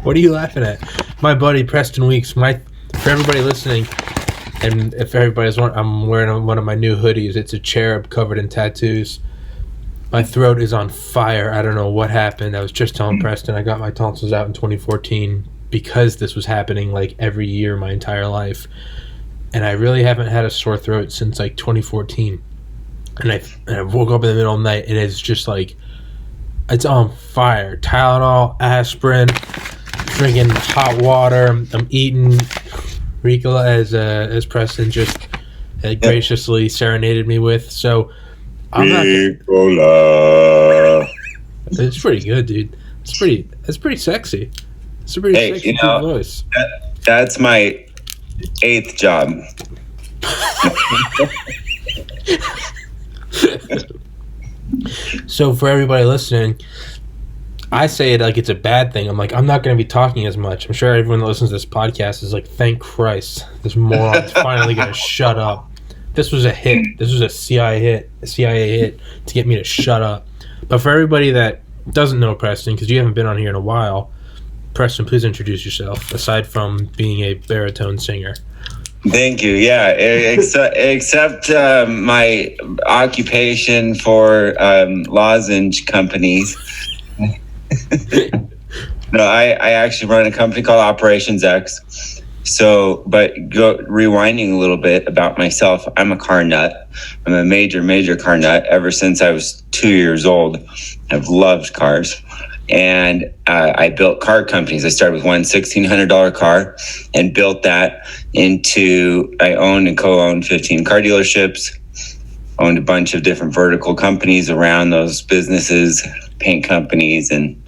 What are you laughing at? My buddy Preston Weekes. For everybody listening, and if everybody's wondering, I'm wearing one of my new hoodies. It's a cherub covered in tattoos. My throat is on fire. I don't know what happened. I was just telling Preston I got my tonsils out in 2014 because this was happening like every year my entire life. And I really haven't had a sore throat since like 2014. And I woke up in the middle of the night and it's just like, it's on fire. Tylenol, aspirin, drinking hot water. I'm eating Ricola as Preston just graciously serenaded me with. So I'm Ricola. It's pretty good, dude. It's pretty sexy. It's a pretty sexy good voice. That's my 8th job. So for everybody listening, I say it like it's a bad thing. I'm like, I'm not going to be talking as much. I'm sure everyone that listens to this podcast is like, thank Christ, this moron's finally going to shut up. This was a hit. This was a CIA hit to get me to shut up. But for everybody that doesn't know Preston, because you haven't been on here in a while, Preston, please introduce yourself, aside from being a baritone singer. Thank you. Yeah, except my occupation for lozenge companies. No, I actually run a company called Operations X. So, but rewinding a little bit about myself, I'm a car nut. I'm a major car nut. Ever since I was 2 years old, I've loved cars. And I built car companies. I started with one $1,600 car and built that into, I owned and co-owned 15 car dealerships, owned a bunch of different vertical companies around those businesses, paint companies and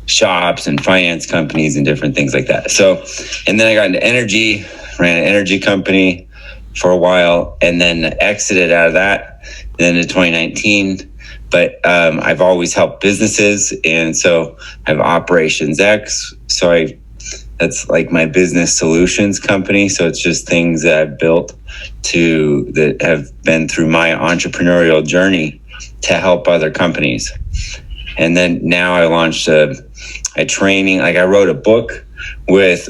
shops and finance companies and different things like that. So, and then I got into energy, ran an energy company for a while, and then exited out of that, then in 2019. But I've always helped businesses, and so I have Operations X. So that's like my business solutions company. So it's just things that I've built that have been through my entrepreneurial journey to help other companies. And then now I launched a training. Like I wrote a book with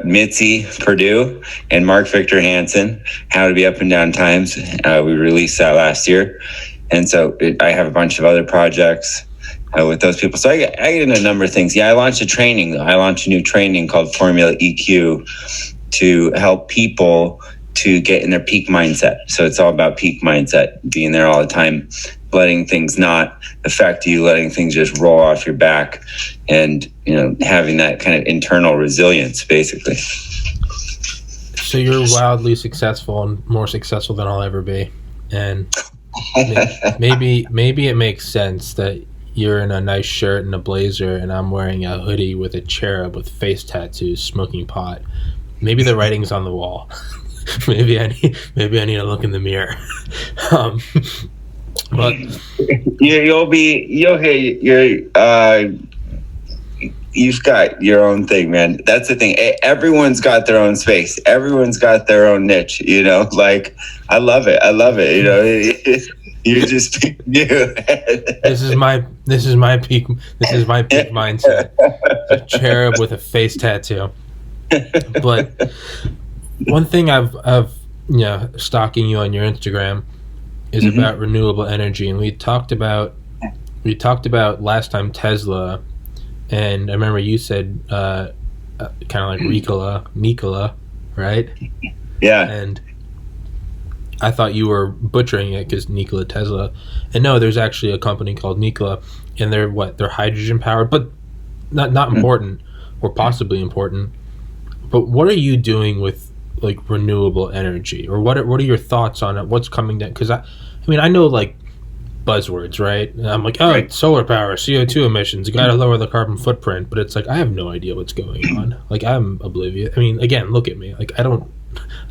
Mitzi Purdue and Mark Victor Hansen, How to Be Up and Down Times. We released that last year. And so I have a bunch of other projects with those people. So I get into a number of things. Yeah, I launched a training, though. I launched a new training called Formula EQ to help people to get in their peak mindset. So it's all about peak mindset, being there all the time, letting things not affect you, letting things just roll off your back, and having that kind of internal resilience, basically. So you're wildly successful and more successful than I'll ever be. And maybe it makes sense that you're in a nice shirt and a blazer and I'm wearing a hoodie with a cherub with face tattoos smoking pot. Maybe the writing's on the wall. maybe I need to look in the mirror. But you've got your own thing, man. That's the thing. Everyone's got their own space. Everyone's got their own niche, like I love it. You just you. This is my peak mindset. A cherub with a face tattoo. But one thing I've stalking you on your Instagram is about renewable energy, and we talked about last time Tesla, and I remember you said kind of like Nikola, right? Yeah. And I thought you were butchering it because Nikola Tesla, and no, there's actually a company called Nikola, and they're hydrogen powered, but not important or possibly important. But what are you doing with like renewable energy, or what are your thoughts on it? What's coming down? Because I know like buzzwords, right? And I'm like, right. It's solar power, CO2 emissions, you got to lower the carbon footprint, but it's like I have no idea what's going on. Like I'm oblivious. I mean, again, look at me. Like I don't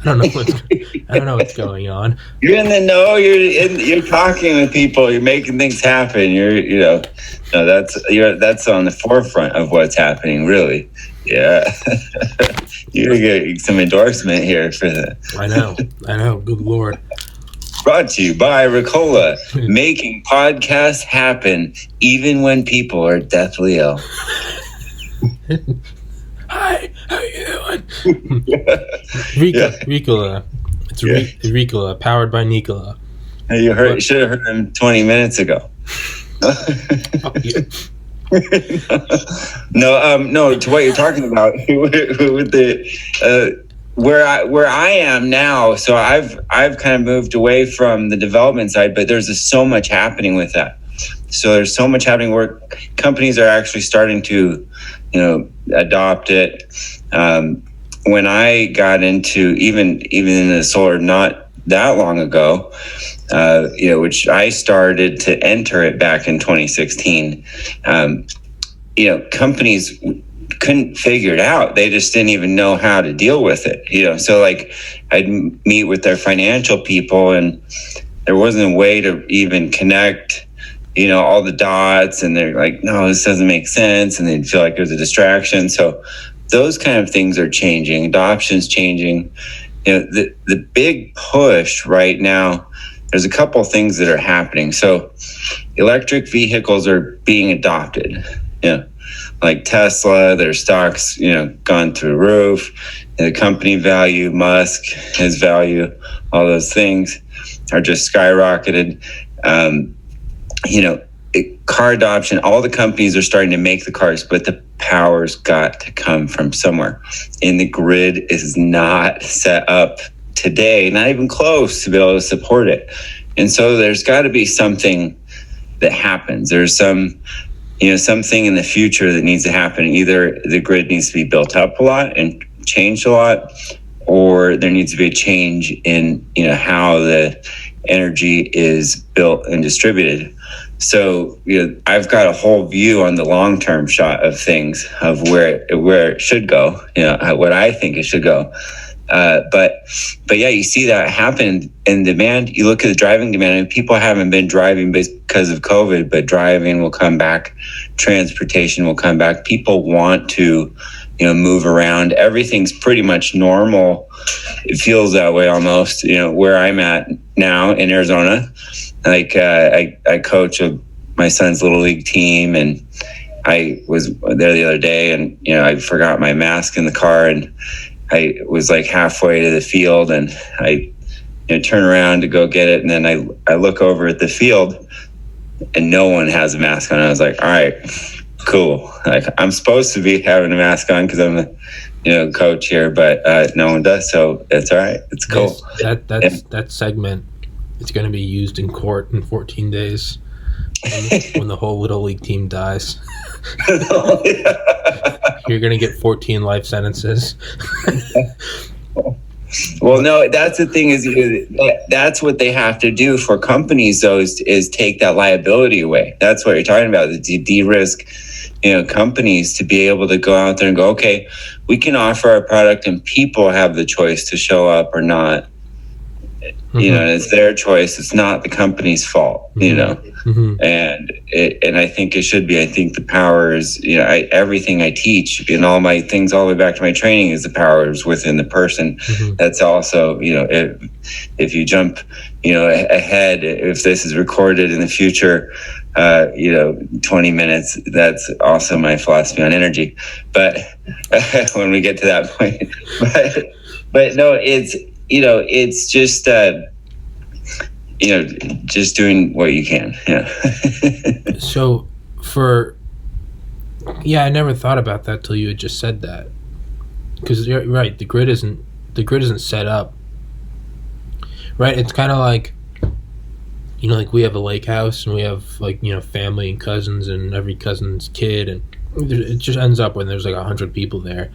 know what's going on. You're in the know. You're talking with people. You're making things happen. That's on the forefront of what's happening. Really, yeah. You're gonna get some endorsement here for that. I know. Good Lord. Brought to you by Ricola, making podcasts happen even when people are deathly ill. Hi, how you doing? Ricola. It's Ricola, powered by Nikola. You should have heard him 20 minutes ago. No, to what you're talking about with the where I am now. So I've kind of moved away from the development side, but there's so much happening with that. So there's so much happening where companies are actually starting to, adopt it. When I got into even in the solar not that long ago, which I started to enter it back in 2016, companies couldn't figure it out. They just didn't even know how to deal with it. So like I'd meet with their financial people and there wasn't a way to even connect all the dots, and they're like, no, this doesn't make sense, and they'd feel like there's a distraction. So those kind of things are changing. Adoption's changing. The big push right now, there's a couple of things that are happening. So electric vehicles are being adopted. Like Tesla, their stocks, gone through the roof. The company value, Musk, his value, all those things are just skyrocketed. Car adoption, all the companies are starting to make the cars, but the power's got to come from somewhere. And the grid is not set up today, not even close to be able to support it. And so there's got to be something that happens. There's something in the future that needs to happen. Either the grid needs to be built up a lot and changed a lot, or there needs to be a change in, how the energy is built and distributed. So, I've got a whole view on the long-term shot of things, of where it should go, what I think it should go. But yeah, you see that happen in demand. You look at the driving demand, and people haven't been driving because of COVID, but driving will come back. Transportation will come back. People want to, move around. Everything's pretty much normal. It feels that way almost, where I'm at now in Arizona. Like, I coach my son's little league team, and I was there the other day, and, I forgot my mask in the car, and I was like halfway to the field, and I turn around to go get it. And then I look over at the field and no one has a mask on. I was like, all right, cool. Like, I'm supposed to be having a mask on because I'm a coach here, but no one does. So it's all right. It's cool. Yes, that segment is going to be used in court in 14 days when the whole little league team dies. You're going to get 14 life sentences. Well, no, that's the thing is that's what they have to do for companies, though, is take that liability away. That's what you're talking about, the de-risk, companies to be able to go out there and go, okay, we can offer our product and people have the choice to show up or not. Mm-hmm. And it's their choice. It's not the company's fault, Mm-hmm. And I think it should be. I think the power is, everything I teach in all my things, all the way back to my training, is the power is within the person. Mm-hmm. That's also, if you jump, ahead, if this is recorded in the future, 20 minutes, that's also my philosophy on energy. But when we get to that point, but no, it's just, just doing what you can. Yeah. So I never thought about that till you had just said that. Because you're right, the grid isn't set up. Right? It's kind of like, like we have a lake house and we have family and cousins and every cousin's kid, and it just ends up when there's 100 people there.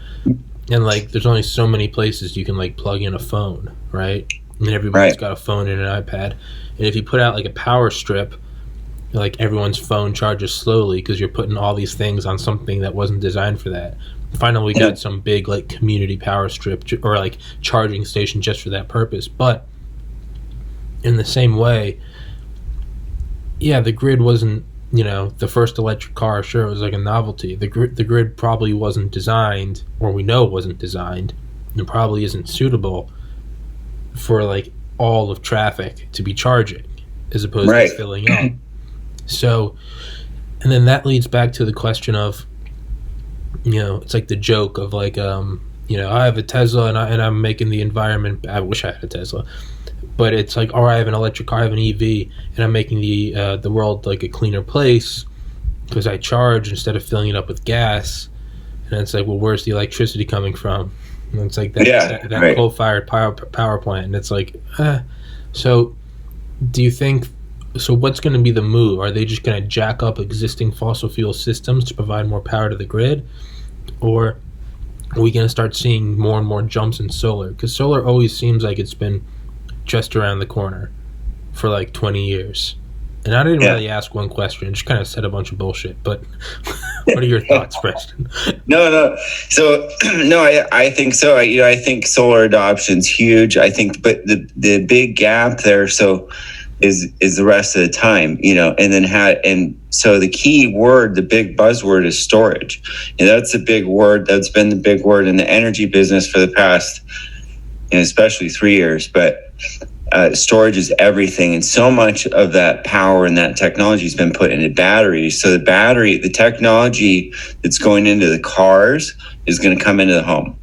And there's only so many places you can plug in a phone, right? And everybody's got a phone and an iPad. And if you put out a power strip, everyone's phone charges slowly because you're putting all these things on something that wasn't designed for that. Finally, we got some big community power strip or charging station just for that purpose. But in the same way, the grid wasn't, the first electric car, sure, it was a novelty. The grid probably wasn't designed, or we know it wasn't designed, and probably isn't suitable for all of traffic to be charging as opposed to filling up. So, and then that leads back to the question of, it's like the joke of like, I have a Tesla and I'm making the environment. I wish I had a Tesla, but it's like, or I have an electric car, I have an EV, and I'm making the world like a cleaner place because I charge instead of filling it up with gas. And it's like, well, where's the electricity coming from? And it's like that right. coal-fired power plant, and it's like, so do you think? So what's going to be the move? Are they just going to jack up existing fossil fuel systems to provide more power to the grid, or are we going to start seeing more and more jumps in solar? Because solar always seems like it's been just around the corner for like 20 years. And I didn't really ask one question, just kind of said a bunch of bullshit. But what are your thoughts, Preston? No. So, no, I think so. I think solar adoption's huge. I think, but the big gap there, is the rest of the time, and then and so the key word, the big buzzword is storage. And that's a big word. That's been the big word in the energy business for the past, especially 3 years. But storage is everything, and so much of that power and that technology has been put into batteries. So the technology that's going into the cars is going to come into the home.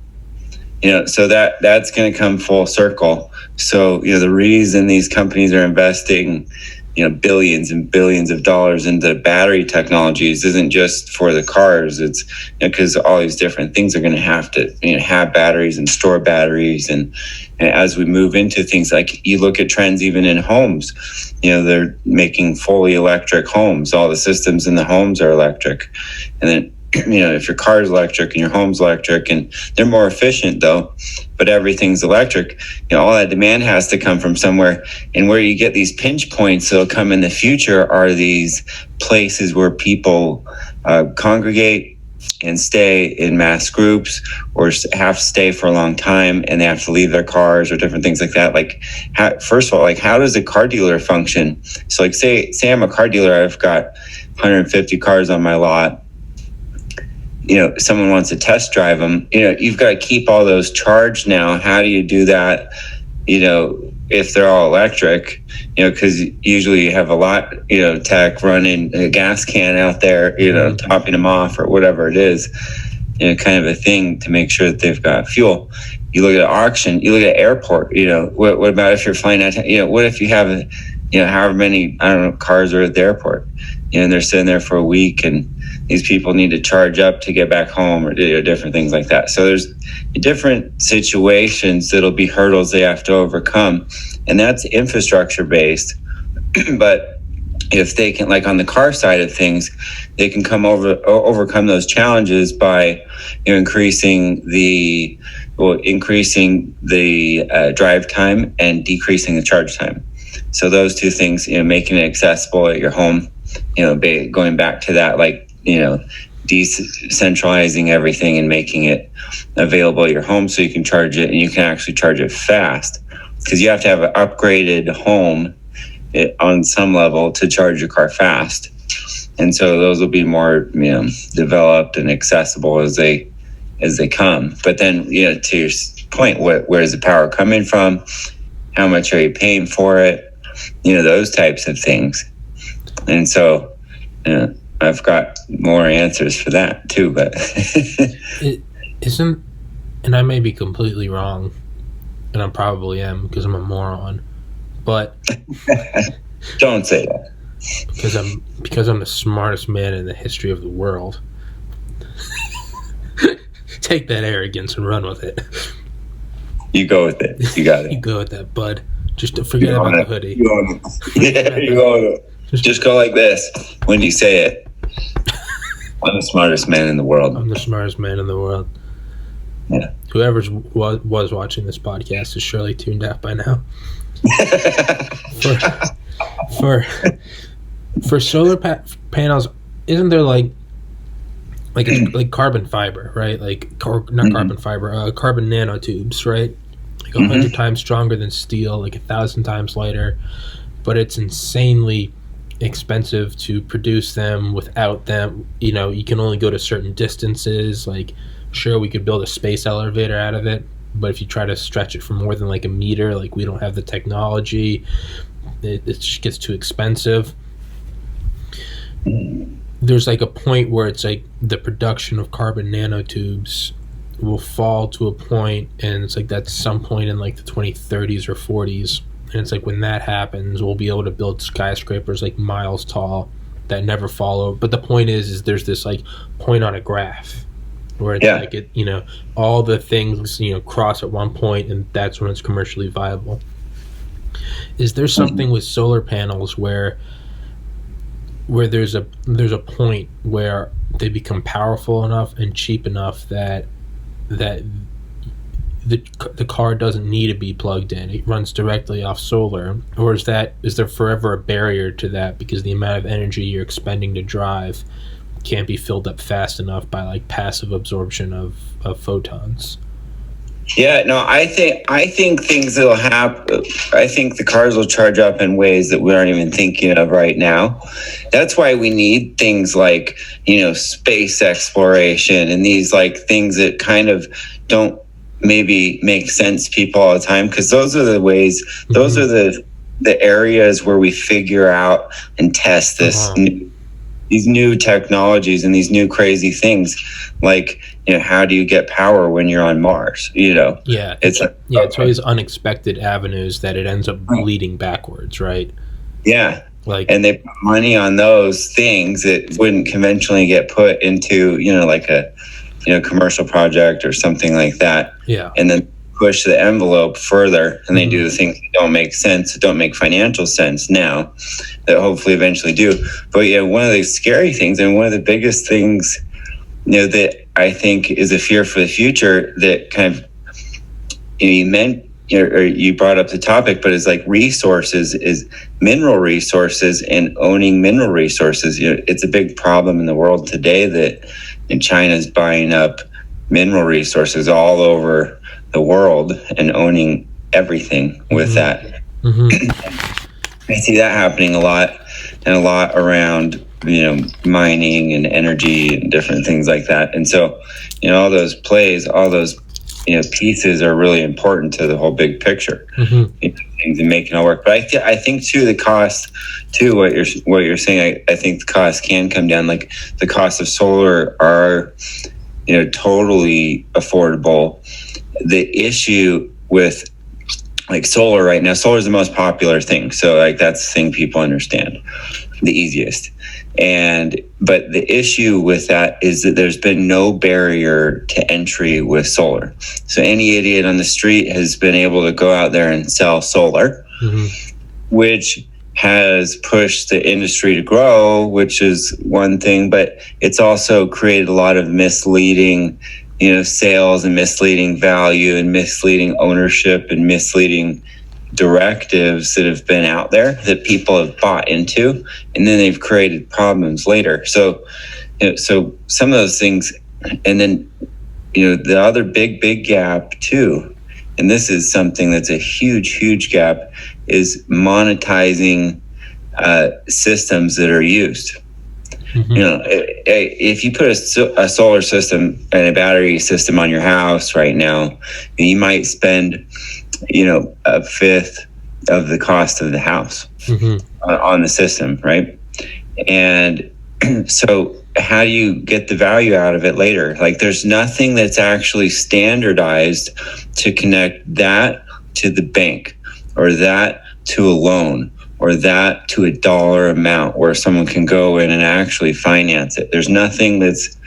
So that's going to come full circle. So the reason these companies are investing billions and billions of dollars into battery technologies isn't just for the cars. It's because all these different things are going to have to have batteries and store batteries, and as we move into things like, you look at trends even in homes, they're making fully electric homes. All the systems in the homes are electric, and then if your car is electric and your home's electric, and they're more efficient though, but everything's electric, all that demand has to come from somewhere. And where you get these pinch points that'll come in the future are these places where people congregate and stay in mass groups, or have to stay for a long time, and they have to leave their cars or different things like that. Like, first of all, like, how does a car dealer function? So like, say I'm a car dealer, I've got 150 cars on my lot. Someone wants to test drive them, you've got to keep all those charged now. How do you do that, if they're all electric, because usually you have a lot, tech running a gas can out there, topping them off or whatever it is, kind of a thing to make sure that they've got fuel. You look at auction, you look at airport, what about if you're flying out, what if you have, however many, cars are at the airport, and they're sitting there for a week, and these people need to charge up to get back home, or different things like that. So there's different situations that'll be hurdles they have to overcome, and that's infrastructure based. But if they can, like on the car side of things, they can overcome those challenges by increasing the drive time and decreasing the charge time. So those two things, making it accessible at your home, going back to that, like, decentralizing everything and making it available at your home so you can charge it, and you can actually charge it fast, because you have to have an upgraded home on some level to charge your car fast. And so those will be more, developed and accessible as they come. But then, to your point, where is the power coming from? How much are you paying for it? Those types of things. And so, I've got more answers for that too, but it isn't, and I may be completely wrong, and I probably am because I'm a moron, but don't say that. Because I'm the smartest man in the history of the world. Take that arrogance and run with it. You go with it. You got it. You go with that, bud. Just don't forget about the hoodie. You go with it. Just go like this when you say it. I'm the smartest man in the world. I'm the smartest man in the world. Yeah. Whoever was watching this podcast is surely tuned out by now. For solar panels, isn't there like carbon fiber, right? Like not carbon fiber, carbon nanotubes, right? Like 100 times stronger than steel, like 1,000 times lighter, but it's insanely expensive to produce them. Without them, you can only go to certain distances. Like, sure, we could build a space elevator out of it, but if you try to stretch it for more than like a meter, like, we don't have the technology. It just gets too expensive. there's like a point where it's like the production of carbon nanotubes will fall to a point, and it's like that's some point in like the 2030s or 40s, and it's like when that happens, we'll be able to build skyscrapers like miles tall that never fall over. But the point is there's this like point on a graph where it's like it, all the things cross at one point, and that's when it's commercially viable. Is there something with solar panels where there's a point where they become powerful enough and cheap enough that the car doesn't need to be plugged in, it runs directly off solar? Or is there forever a barrier to that because the amount of energy you're expending to drive can't be filled up fast enough by like passive absorption of photons? Yeah, no, I think things will happen. I think the cars will charge up in ways that we aren't even thinking of right now. That's why we need things like, space exploration and these like things that kind of don't maybe make sense to people all the time, because those are the ways, those are the areas where we figure out and test these new technologies and these new crazy things, like how do you get power when you're on Mars? It's always unexpected avenues that it ends up bleeding backwards, right? Yeah, and they put money on those things that wouldn't conventionally get put into like a commercial project or something like that. Yeah, and then push the envelope further, and they do the things that don't make sense, that don't make financial sense now, that hopefully eventually do. But one of the scary things, and one of the biggest things, that I think is a fear for the future, that kind of you brought up the topic, but it's like resources, is mineral resources and owning mineral resources. It's a big problem in the world today that China's buying up mineral resources all over the world and owning everything with that. I see that happening a lot around mining and energy and different things like that. And so all those plays, all those pieces are really important to the whole big picture, things and making it all work. But I think too, the cost too, what you're saying, I think the cost can come down. Like the cost of solar are totally affordable. The issue with like solar right now, solar is the most popular thing. So like that's the thing people understand the easiest. But the issue with that is that there's been no barrier to entry with solar. So any idiot on the street has been able to go out there and sell solar, which has pushed the industry to grow, which is one thing, but it's also created a lot of misleading sales and misleading value and misleading ownership and misleading directives that have been out there that people have bought into, and then they've created problems later. So some of those things, and then the other big gap too, and this is something that's a huge gap, is monetizing systems that are used. If you put a solar system and a battery system on your house right now, you might spend a fifth of the cost of the house on the system, right? And so how do you get the value out of it later? Like there's nothing that's actually standardized to connect that to the bank, or that to a loan, or that to a dollar amount where someone can go in and actually finance it. There's nothing that's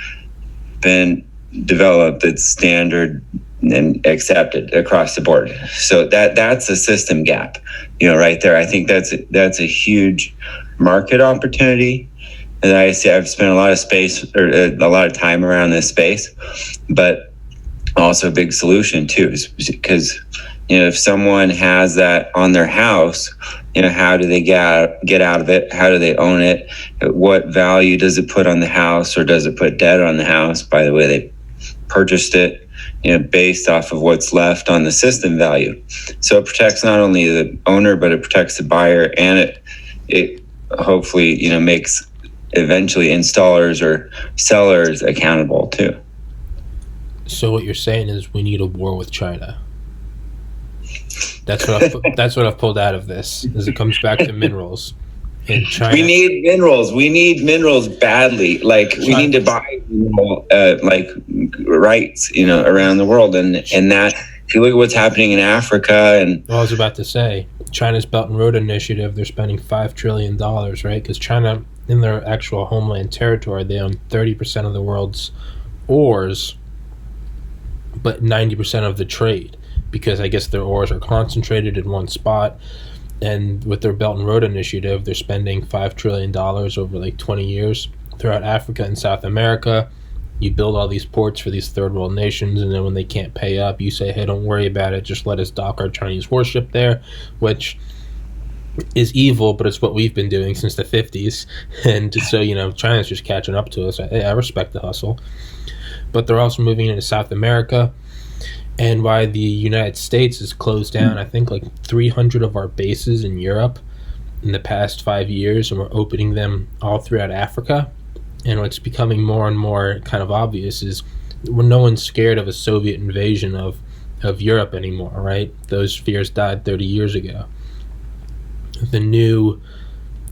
been developed that's standard and accepted across the board. So that's a system gap, right there. I think that's a huge market opportunity. And I see, I've spent a lot of time around this space, but also a big solution too, because if someone has that on their house, how do they get out of it? How do they own it? What value does it put on the house, or does it put debt on the house by the way they purchased it, based off of what's left on the system value? So it protects not only the owner, but it protects the buyer, and it hopefully, makes eventually installers or sellers accountable too. So what you're saying is we need a war with China. That's what I've pulled out of this, as it comes back to minerals. in China. We need minerals. We need minerals badly. Like we need to buy mineral, like rights, around the world, and that. If you look at what's happening in Africa, and I was about to say, China's Belt and Road Initiative, they're spending $5 trillion, right? Because China, in their actual homeland territory, they own 30% of the world's ores, but 90% of the trade, because I guess their ores are concentrated in one spot. And with their Belt and Road Initiative, they're spending $5 trillion over like 20 years throughout Africa and South America. You build all these ports for these third world nations, and then when they can't pay up, you say, hey, don't worry about it. Just let us dock our Chinese warship there, which is evil, but it's what we've been doing since the 50s. And so, China's just catching up to us. I respect the hustle. But they're also moving into South America. And why the United States has closed down, I think, like 300 of our bases in Europe in the past 5 years, and we're opening them all throughout Africa. And what's becoming more and more kind of obvious is no one's scared of a Soviet invasion of Europe anymore, right? Those fears died 30 years ago. The new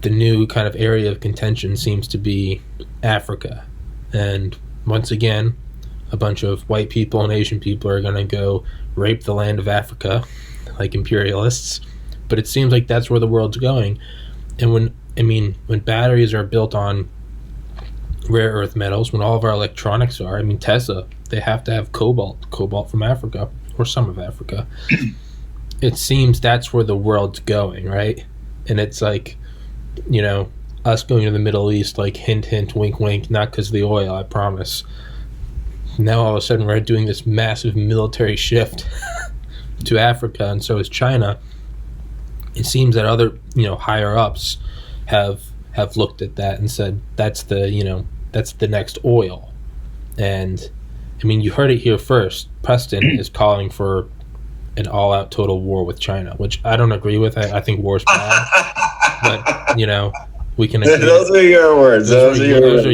kind of area of contention seems to be Africa. And once again, a bunch of white people and Asian people are going to go rape the land of Africa like imperialists. But it seems like that's where the world's going. And when batteries are built on rare earth metals, when all of our electronics are, Tesla, they have to have cobalt from Africa, or some of Africa. It seems that's where the world's going, right? And it's like, us going to the Middle East, like hint, hint, wink, wink, not because of the oil, I promise. Now all of a sudden we're doing this massive military shift to Africa, and so is China. It seems that other, higher ups have looked at that and said that's the next oil. And you heard it here first. Preston is calling for an all-out total war with China, which I don't agree with. I think war is bad, but we can agree. Those are your words. Those are your words. Those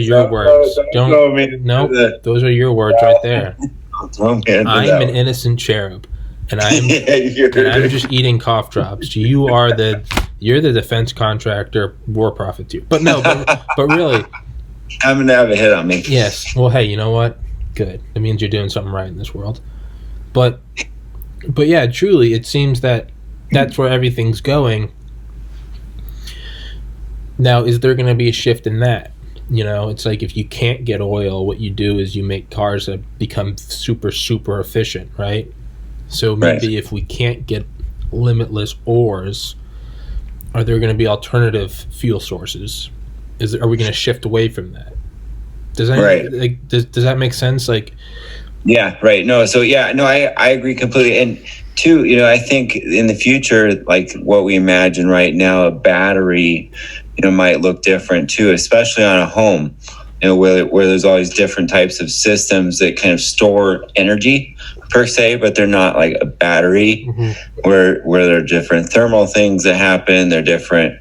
are your words right there. I'm an innocent cherub, and I'm just eating cough drops. You're the defense contractor, war profiteer. But no, but really, I'm gonna have a hit on me. Yes. Well, hey, you know what? Good. It means you're doing something right in this world. But yeah, truly, it seems that that's where everything's going. Now, is there going to be a shift in that? It's like if you can't get oil, what you do is you make cars that become super, super efficient, right? So maybe if we can't get limitless ores, are there going to be alternative fuel sources? Are we going to shift away from that? Does that make sense? Like, yeah, right. No, so yeah, no, I agree completely. And two, I think in the future, like what we imagine right now, a battery, might look different too, especially on a home, where there's all these different types of systems that kind of store energy per se, but they're not like a battery, where there are different thermal things that happen. They're different,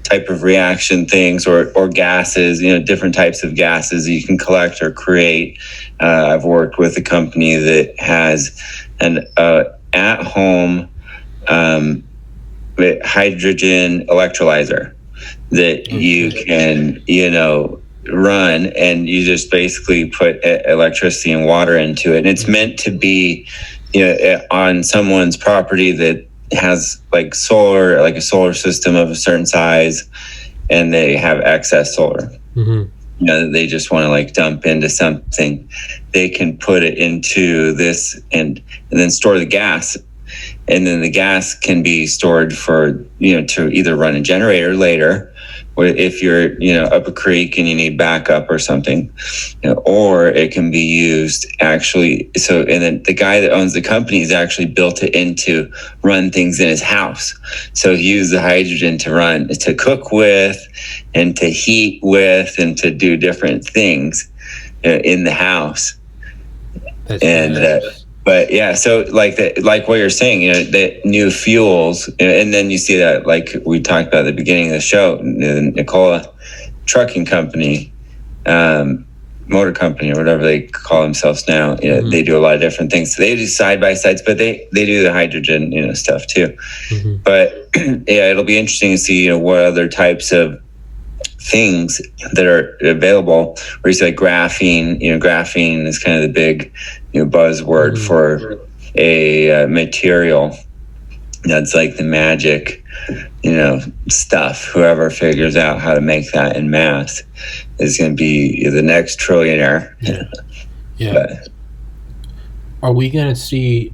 type of reaction things or gases, different types of gases that you can collect or create. I've worked with a company that has an at-home hydrogen electrolyzer that you can, run, and you just basically put electricity and water into it. And it's meant to be, on someone's property that has like solar, like a solar system of a certain size, and they have excess solar. They just want to like dump into something. They can put it into this and then store the gas. And then the gas can be stored for, to either run a generator later, or if you're, up a creek and you need backup or something, or it can be used actually. So, and then the guy that owns the company has actually built it in to run things in his house. So he used the hydrogen to cook with and to heat with and to do different things in the house. But yeah, so like what you're saying, the new fuels, and then you see that, like we talked about at the beginning of the show, the Nikola trucking company, motor company or whatever they call themselves now. They do a lot of different things. So they do side by sides, but they do the hydrogen, stuff too. But it'll be interesting to see, what other types of things that are available. Where you say like graphene, graphene is kind of the big, buzzword for a material that's like the magic, stuff. Whoever figures out how to make that in mass is going to be the next trillionaire. Yeah. But are we going to see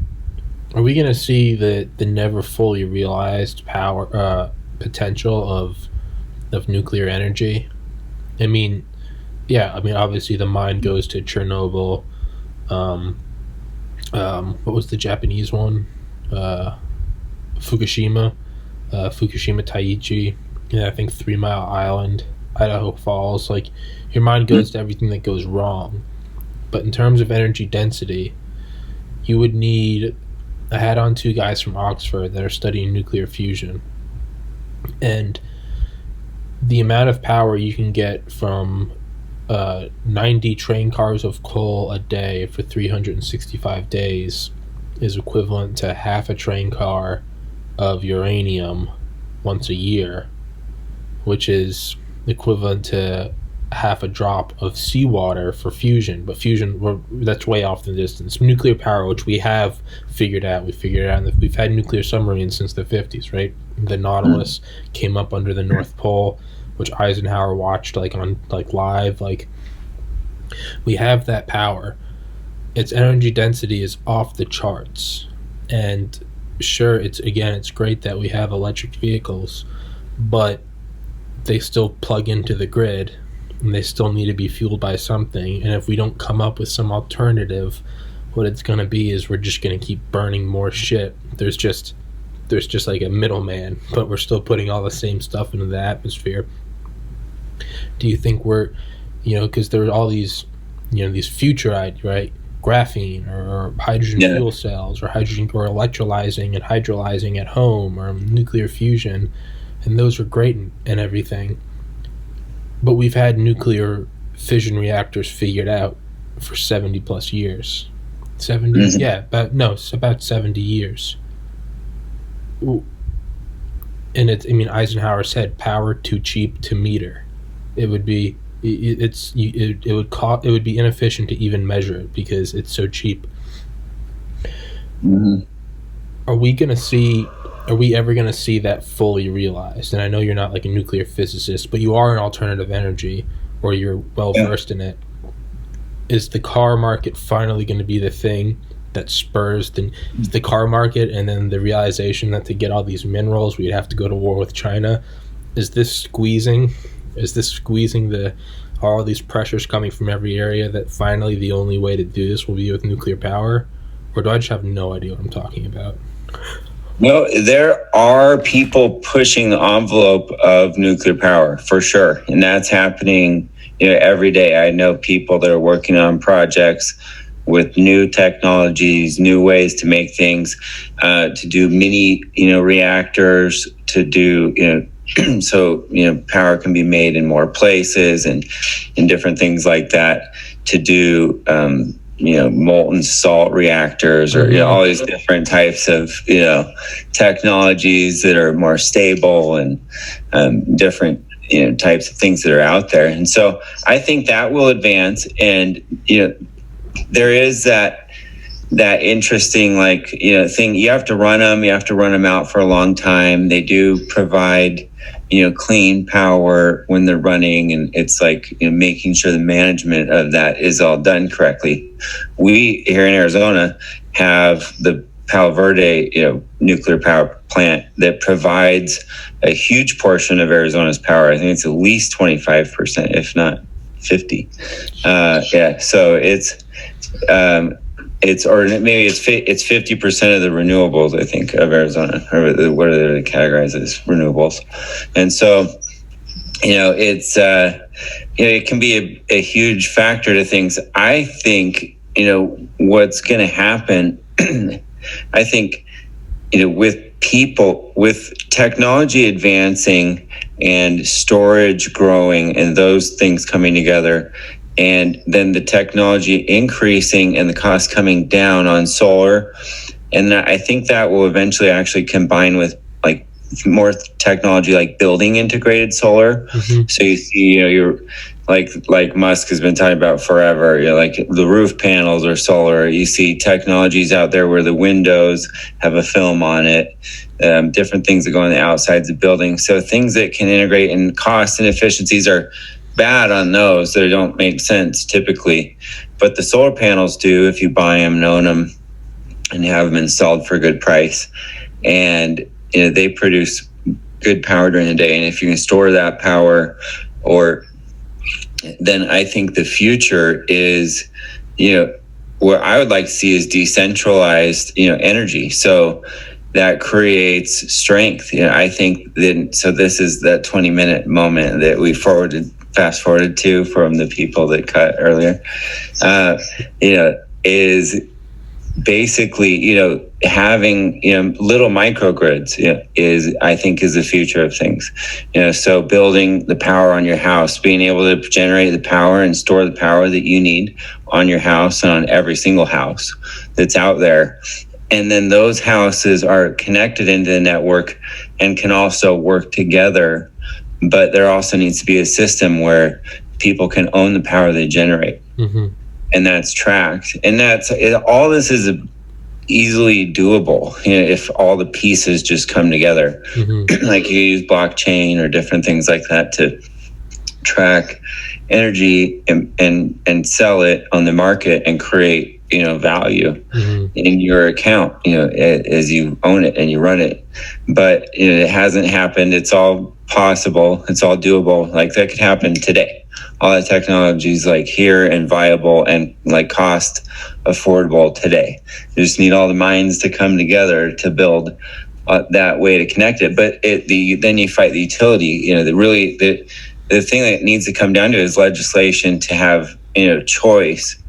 the never fully realized power potential of nuclear energy? I mean, obviously the mind goes to Chernobyl. What was the Japanese one? Fukushima Daiichi, I think 3 Mile Island, Idaho Falls. Like, your mind goes to everything that goes wrong. But in terms of energy density, you would need. I had on 2 guys from Oxford that are studying nuclear fusion, and the amount of power you can get from 90 train cars of coal a day for 365 days is equivalent to half a train car of uranium once a year, which is equivalent to half a drop of seawater for fusion. But fusion, that's way off the distance. Nuclear power, which we have figured out, we've had nuclear submarines since the 50s, right? The Nautilus came up under the North Pole, which Eisenhower watched on live. Like, we have that power. Its energy density is off the charts, and sure, it's great that we have electric vehicles, but they still plug into the grid, and they still need to be fueled by something. And if we don't come up with some alternative, what it's going to be is we're just going to keep burning more shit. There's just like a middleman, but we're still putting all the same stuff into the atmosphere. Do you think we're, because there are all these, these future, right? Graphene or hydrogen fuel cells, or hydrogen, or electrolyzing and hydrolyzing at home, or nuclear fusion, and those are great and everything. But we've had nuclear fission reactors figured out for 70 plus years. 70? Yeah, about 70 years. And Eisenhower said power too cheap to meter. It would be it would be inefficient to even measure it because it's so cheap. Are we ever going to see that fully realized? And I know you're not like a nuclear physicist, but you are an alternative energy, or you're well versed in it. Is the car market finally going to be the thing that spurs the car market, and then the realization that to get all these minerals we'd have to go to war with China? Is this squeezing all these pressures coming from every area, that finally the only way to do this will be with nuclear power? Or do I just have no idea what I'm talking about? No, there are people pushing the envelope of nuclear power for sure, and that's happening every day. I know people that are working on projects with new technologies, new ways to make things, to do mini reactors, to do so power can be made in more places and different things like that, to do molten salt reactors, or all these different types of technologies that are more stable, and different types of things that are out there. And so I think that will advance, and there is that interesting thing. You have to run them out for a long time. They do provide clean power when they're running, and it's making sure the management of that is all done correctly. We here in Arizona have the Palo Verde nuclear power plant that provides a huge portion of Arizona's power. I think it's at least 25%, if not 50. So it's 50% of the renewables, I think, of Arizona, or what are they categorized as renewables. And so, it can be a huge factor to things. I think, what's going to happen, I think, with technology advancing and storage growing and those things coming together, and then the technology increasing and the cost coming down on solar. And I think that will eventually actually combine with like more technology like building integrated solar. So you see, you're like Musk has been talking about forever, like the roof panels are solar. You see technologies out there where the windows have a film on it, different things that go on the outsides of buildings. So things that can integrate, and cost and efficiencies are bad on those. They don't make sense typically, but the solar panels do if you buy them and own them and have them installed for a good price. And they produce good power during the day. And if you can store that power, then I think the future is, what I would like to see is decentralized, energy. So that creates strength. I think that, so this is that 20-minute moment that we fast forwarded to from the people that cut earlier, is basically, having, little microgrids, I think is the future of things. So building the power on your house, being able to generate the power and store the power that you need on your house and on every single house that's out there. And then those houses are connected into the network and can also work together. But there also needs to be a system where people can own the power they generate. And that's tracked. And all this is easily doable, if all the pieces just come together. Like you use blockchain or different things like that to track energy and sell it on the market and create, value in your account, as you own it and you run it. But it hasn't happened. It's all possible. It's all doable. Like that could happen today. All that technology is like here and viable and like cost affordable today. You just need all the minds to come together to build that way to connect it. But then you fight the utility. The thing that needs to come down to is legislation to have choice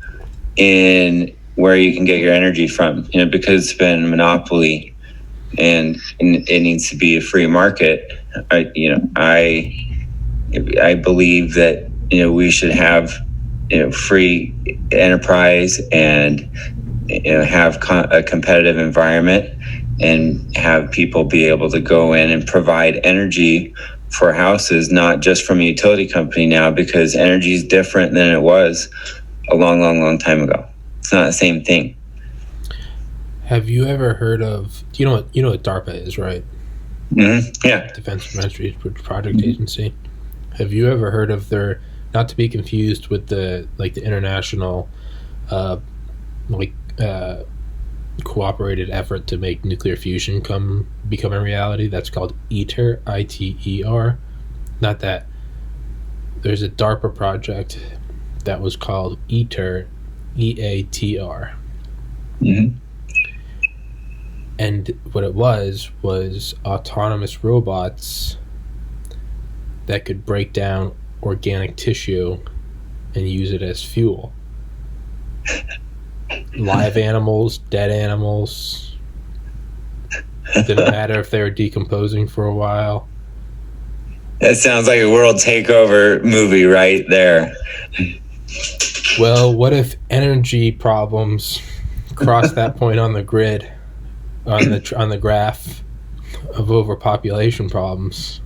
in where you can get your energy from. Because it's been a monopoly and it needs to be a free market. I believe that we should have free enterprise and have a competitive environment and have people be able to go in and provide energy for houses, not just from a utility company now, because energy is different than it was a long time ago. It's not the same thing. Have you ever heard of, you know what DARPA is, right? Yeah. Defense Advanced Project Agency. Have you ever heard of their, not to be confused with the international cooperated effort to make nuclear fusion become a reality? That's called ITER, ITER. Not that. There's a DARPA project that was called ITER, EATR. And what it was autonomous robots that could break down organic tissue and use it as fuel. Live animals, dead animals. Didn't matter if they were decomposing for a while. That sounds like a world takeover movie right there. Well, what if energy problems cross that point on the grid, on the graph of overpopulation problems?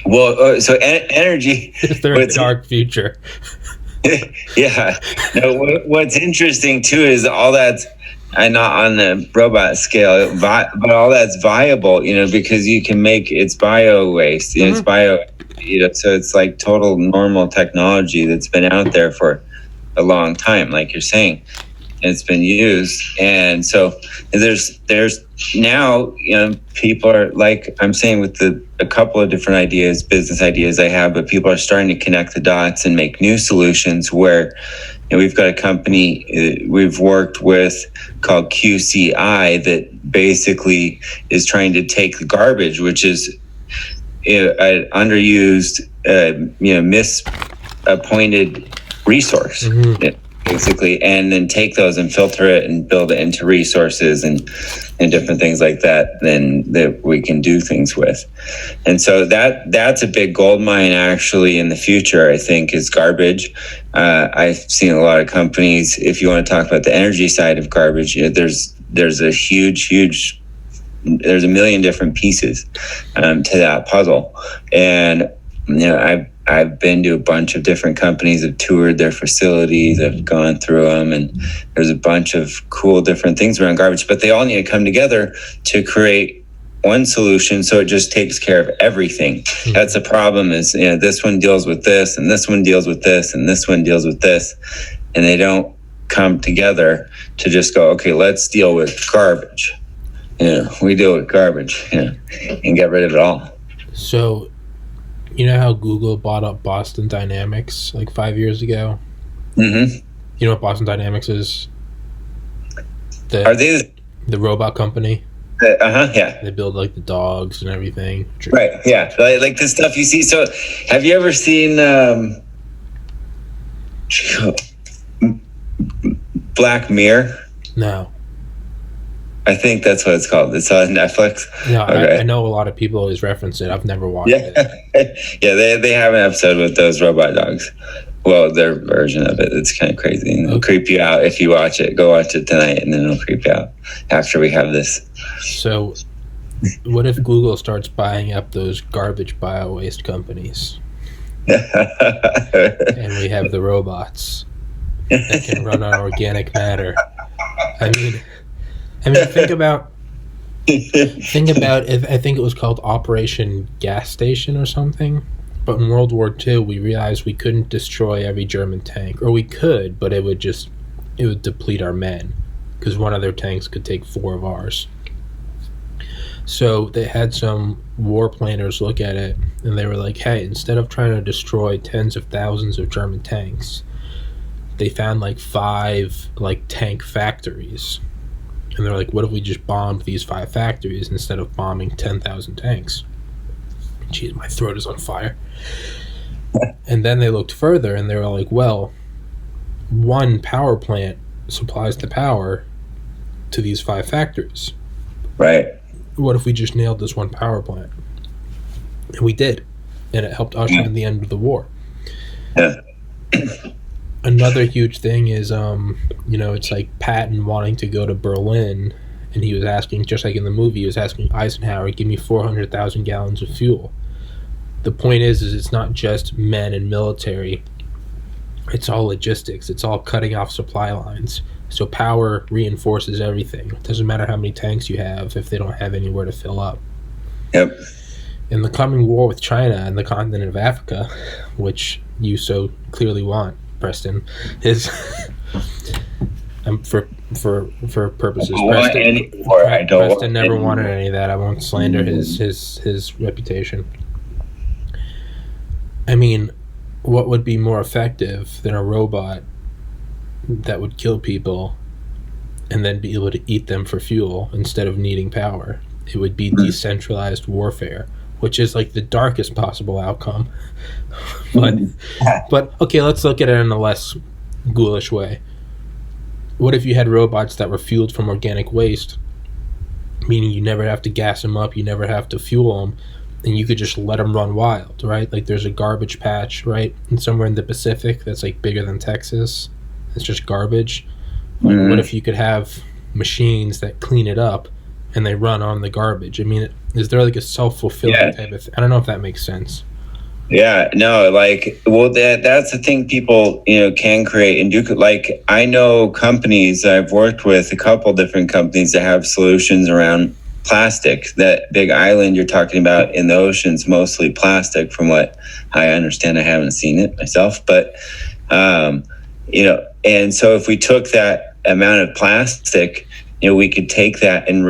Well, so energy. Is there a dark future? Yeah. No, what's interesting too is all that's, and not on the robot scale, but all that's viable, because you can make it's bio waste. It's bio. So it's like total normal technology that's been out there for a long time, like you're saying. It's been used, and so there's now people are, like I'm saying, with a couple of different ideas, business ideas I have, but people are starting to connect the dots and make new solutions where we've got a company we've worked with called QCI that basically is trying to take the garbage, which is an underused, misappointed resource. basically, and then take those and filter it and build it into resources and different things like that, then that we can do things with. And so that's a big gold mine actually in the future, I think, is garbage. I've seen a lot of companies, if you want to talk about the energy side of garbage, there's a huge there's a million different pieces to that puzzle. And I've been to a bunch of different companies, I've toured their facilities, I've gone through them, and there's a bunch of cool different things around garbage, but they all need to come together to create one solution so it just takes care of everything. Mm-hmm. That's the problem is, this one deals with this, and this one deals with this, and this one deals with this, and they don't come together to just go, okay, let's deal with garbage. We deal with garbage, and get rid of it all. So, you know how Google bought up Boston Dynamics like 5 years ago? Mm-hmm. You know what Boston Dynamics is? Are they the robot company? Yeah. They build like the dogs and everything. Right, yeah. Like the stuff you see. So, have you ever seen Black Mirror? No. I think that's what it's called. It's on Netflix. No, okay. I know a lot of people always reference it. I've never watched it. Yeah, they have an episode with those robot dogs. Well, their version of it. It's kind of crazy. And it'll creep you out if you watch it. Go watch it tonight, and then it'll creep you out after we have this. So, what if Google starts buying up those garbage bio-waste companies? And we have the robots that can run on organic matter. I mean, think about if I think it was called Operation Gas Station or something. But in World War II, we realized we couldn't destroy every German tank, or we could, but it would deplete our men, because one of their tanks could take 4 of ours. So they had some war planners look at it, and they were like, hey, instead of trying to destroy tens of thousands of German tanks, they found like 5 tank factories. And they're like, what if we just bombed these 5 factories instead of bombing 10,000 tanks? Jeez, my throat is on fire. And then they looked further, and they were like, well, one power plant supplies the power to these 5 factories. Right. What if we just nailed this one power plant? And we did. And it helped usher in the end of the war. Yeah. Another huge thing is, it's like Patton wanting to go to Berlin, and he was asking, just like in the movie, he was asking Eisenhower, give me 400,000 gallons of fuel. The point is it's not just men and military. It's all logistics. It's all cutting off supply lines. So power reinforces everything. It doesn't matter how many tanks you have if they don't have anywhere to fill up. Yep. In the coming war with China and the continent of Africa, which you so clearly want, Preston, is for purposes. Preston never wanted any of that. I won't slander his reputation. I mean, what would be more effective than a robot that would kill people and then be able to eat them for fuel instead of needing power? It would be decentralized warfare, which is like the darkest possible outcome. But okay, let's look at it in a less ghoulish way. What if you had robots that were fueled from organic waste, meaning you never have to gas them up, you never have to fuel them, and you could just let them run wild, right? Like there's a garbage patch, right? And somewhere in the Pacific that's like bigger than Texas. It's just garbage. Like, what if you could have machines that clean it up and they run on the garbage? I mean, is there like a self-fulfilling type of I don't know if that makes sense. Yeah, no, that's the thing people, can create and do. Like, I know companies, I've worked with a couple different companies that have solutions around plastic. That big island you're talking about in the ocean's mostly plastic, from what I understand. I haven't seen it myself, but, and so if we took that amount of plastic, we could take that and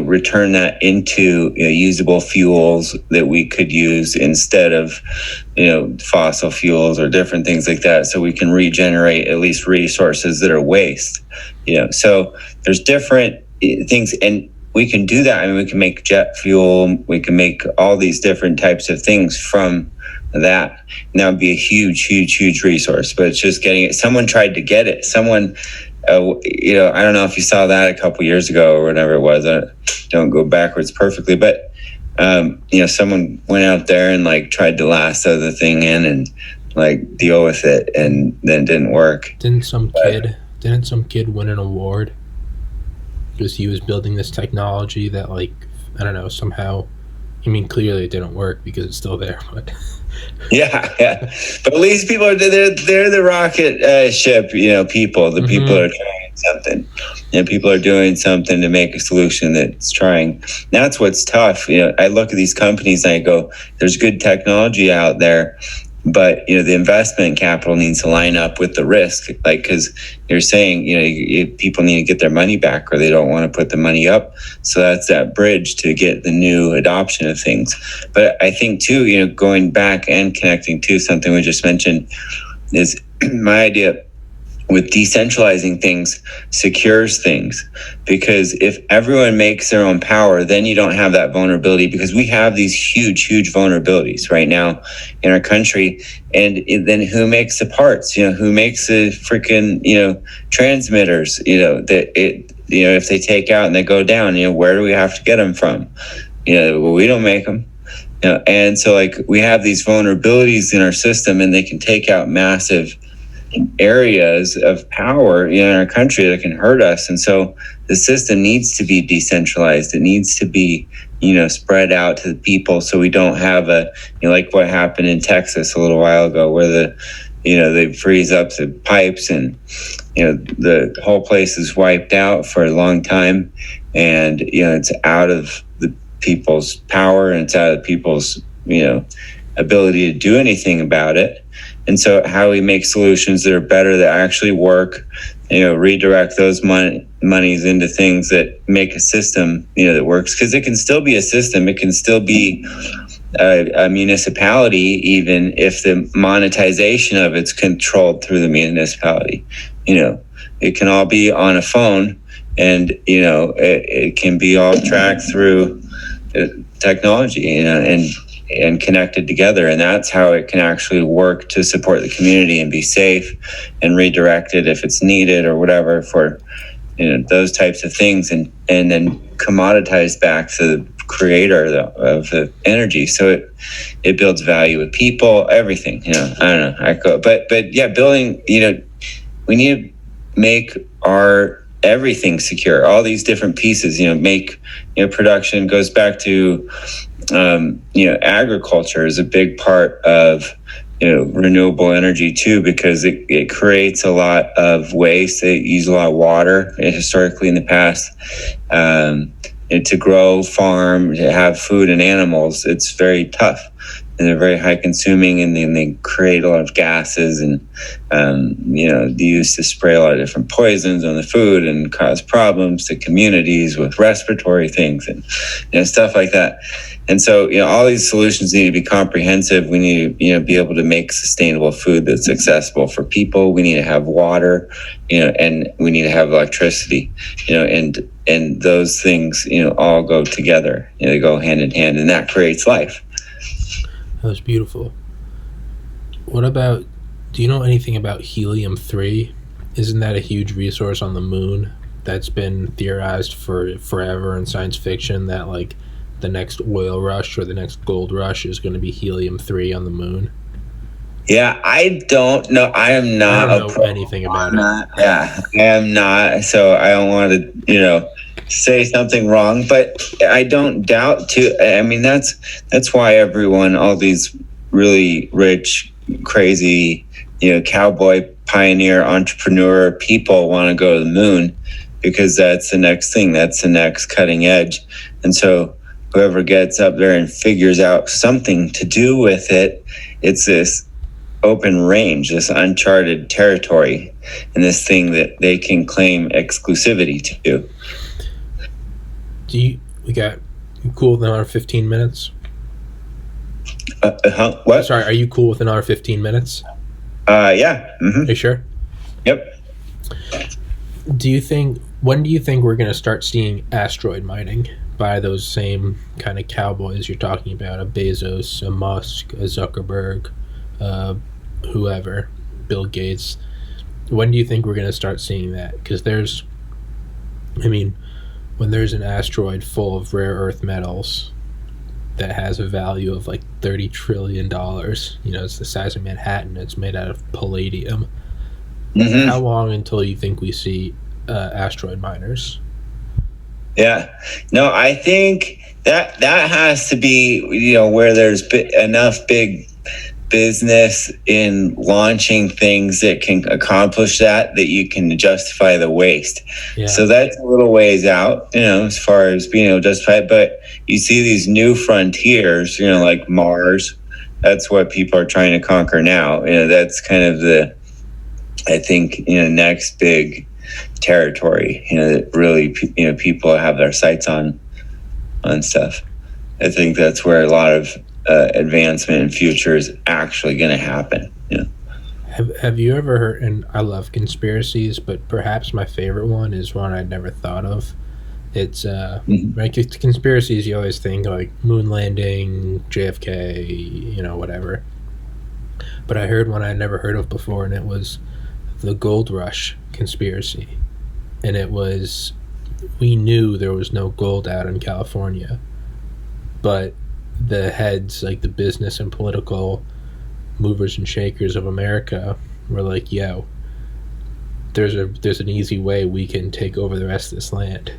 return that into usable fuels that we could use instead of fossil fuels or different things like that, so we can regenerate at least resources that are waste. So there's different things, and we can do that. I mean, we can make jet fuel, we can make all these different types of things from that. And that would be a huge resource. But it's just getting it. Someone tried to get it. Someone, I don't know if you saw that a couple years ago or whatever it was. I don't go backwards perfectly, but someone went out there and like tried to lasso the thing in and like deal with it, and then didn't work. Didn't some kid win an award because he was building this technology that, like, I don't know, somehow, I mean, clearly it didn't work because it's still there, but yeah, but at least people are they're the rocket ship, people. The people are trying something, people are doing something to make a solution that's trying. That's what's tough. I look at these companies and I go, there's good technology out there, but the investment capital needs to line up with the risk, like, because you're saying people need to get their money back or they don't want to put the money up. So that's that bridge to get the new adoption of things. But I think too, going back and connecting to something we just mentioned, is my idea with decentralizing things secures things, because if everyone makes their own power, then you don't have that vulnerability, because we have these huge vulnerabilities right now in our country. And then who makes the parts, who makes the freaking transmitters, if they take out and they go down, where do we have to get them from? Well, we don't make them. And so like we have these vulnerabilities in our system, and they can take out massive areas of power in our country that can hurt us. And so the system needs to be decentralized. It needs to be spread out to the people, so we don't have like what happened in Texas a little while ago, where they freeze up the pipes, and the whole place is wiped out for a long time, and it's out of the people's power, and it's out of people's ability to do anything about it. And so how we make solutions that are better, that actually work, redirect those monies into things that make a system, that works. Because it can still be a system. It can still be a municipality, even if the monetization of it's controlled through the municipality. It can all be on a phone, and, it can be all tracked through technology, and connected together. And that's how it can actually work to support the community and be safe and redirected if it's needed or whatever for those types of things, and then commoditized back to the creator of the energy. So it builds value with people, everything. I don't know. But yeah, building. We need to make our everything secure. All these different pieces. Make production goes back to. Agriculture is a big part of renewable energy too, because it creates a lot of waste. They use a lot of water historically in the past. To grow, farm, to have food and animals, it's very tough, and they're very high consuming, and then they create a lot of gases, and they used to spray a lot of different poisons on the food and cause problems to communities with respiratory things and stuff like that. And so, all these solutions need to be comprehensive. We need to, be able to make sustainable food that's accessible for people. We need to have water, and we need to have electricity, and those things, all go together. They go hand in hand, and that creates life. That was beautiful. What about, do you know anything about helium-3? Isn't that a huge resource on the moon that's been theorized for forever in science fiction, that like the next oil rush or the next gold rush is going to be helium-3 on the moon? Yeah, I don't know. I am not. I don't know anything about it. Yeah, I am not. So I don't want to, say something wrong, but I don't doubt too. I mean, that's why everyone, all these really rich, crazy, cowboy, pioneer, entrepreneur people want to go to the moon, because that's the next thing. That's the next cutting edge. And so whoever gets up there and figures out something to do with it, it's this open range, this uncharted territory, and this thing that they can claim exclusivity to. You cool with another 15 minutes? What? Sorry, are you cool with another 15 minutes? Yeah. Mm-hmm. Are you sure? Yep. When do you think we're going to start seeing asteroid mining? by those same kind of cowboys you're talking about, a Bezos, a Musk, a Zuckerberg, whoever, Bill Gates. When do you think we're going to start seeing that? Because when there's an asteroid full of rare earth metals that has a value of like $30 trillion, it's the size of Manhattan, it's made out of palladium. Mm-hmm. How long until you think we see asteroid miners? Yeah, no, I think that has to be, where there's enough big business in launching things that can accomplish that you can justify the waste. Yeah. So that's a little ways out, as far as being able to justify it. But you see these new frontiers, like Mars. That's what people are trying to conquer now. That's kind of I think, next big territory, that really, people have their sights on stuff. I think that's where a lot of advancement in future is actually going to happen. Have you ever heard, and I love conspiracies, but perhaps my favorite one is one I'd never thought of. It's right, conspiracies, you always think like moon landing, JFK, whatever. But I heard one I'd never heard of before, and it was the gold rush conspiracy. And it was, we knew there was no gold out in California, but the heads, like the business and political movers and shakers of America, were like, yo, there's an easy way we can take over the rest of this land.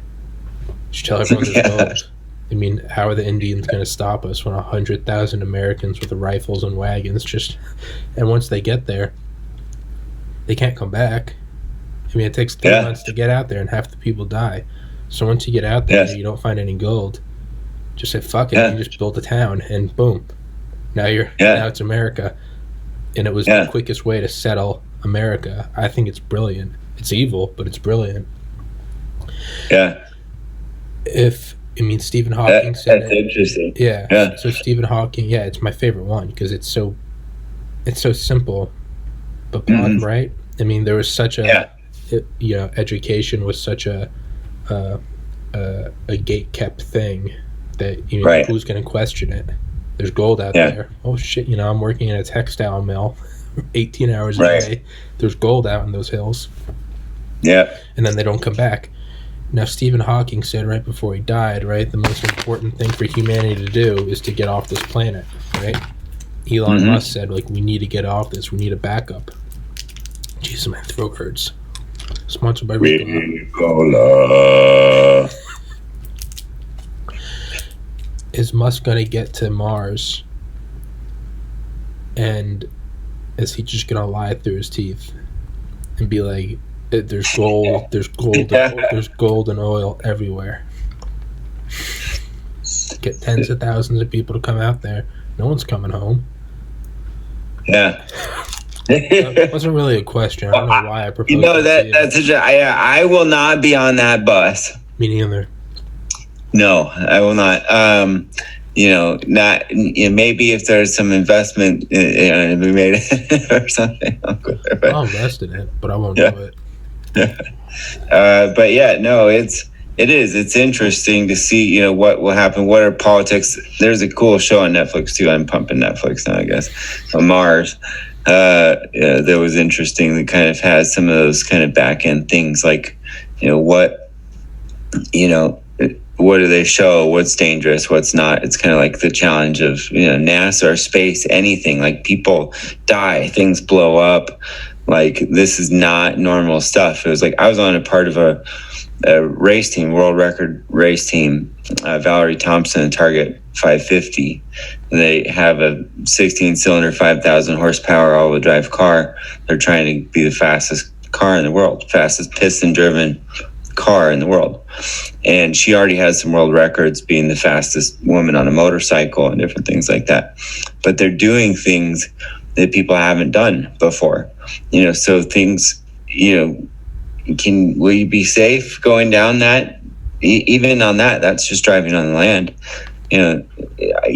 Just tell everyone there's gold. How are the Indians going to stop us when 100,000 Americans with rifles and wagons and once they get there, they can't come back. It takes 3 months to get out there, and half the people die. So once you get out there and you don't find any gold, just say fuck it. You just build a town, and boom, now it's America. And it was the quickest way to settle America. I think it's brilliant. It's evil, but it's brilliant. Yeah. Stephen Hawking said that's interesting. Yeah. So Stephen Hawking, it's my favorite one because it's so simple, but blunt, right? There was such a education was such a gate kept thing that who's going to question it? There's gold out there. Oh shit! I'm working in a textile mill, 18 hours a day. There's gold out in those hills. Yeah, and then they don't come back. Now Stephen Hawking said right before he died, right, the most important thing for humanity to do is to get off this planet, right? Elon Musk said, like, we need to get off this. We need a backup. Jesus, my throat hurts. Sponsored by Ricola. Is Musk going to get to Mars? And is he just going to lie through his teeth and be like, there's gold, there's gold and oil everywhere. Get tens of thousands of people to come out there. No one's coming home. Yeah. That wasn't really a question. I don't know why I proposed I will not be on that bus. Me neither. No, I will not. Maybe if there's some investment we made it or something. I'll invest in it, but I won't do it. But it's interesting to see, what will happen. What are politics? There's a cool show on Netflix too. I'm pumping Netflix now, I guess, on Mars. That was interesting. That kind of has some of those kind of back end things, like, what do they show? What's dangerous? What's not? It's kind of like the challenge of, NASA or space, anything. Like, people die, things blow up. Like, this is not normal stuff. It was like I was on a part of a race team, world record race team, Valerie Thompson, Target 550. And they have a 16-cylinder, 5,000 horsepower all-wheel drive car. They're trying to be the fastest car in the world, fastest piston-driven car in the world. And she already has some world records being the fastest woman on a motorcycle and different things like that. But they're doing things that people haven't done before. So things, will you be safe going down that? Even on that, that's just driving on the land. You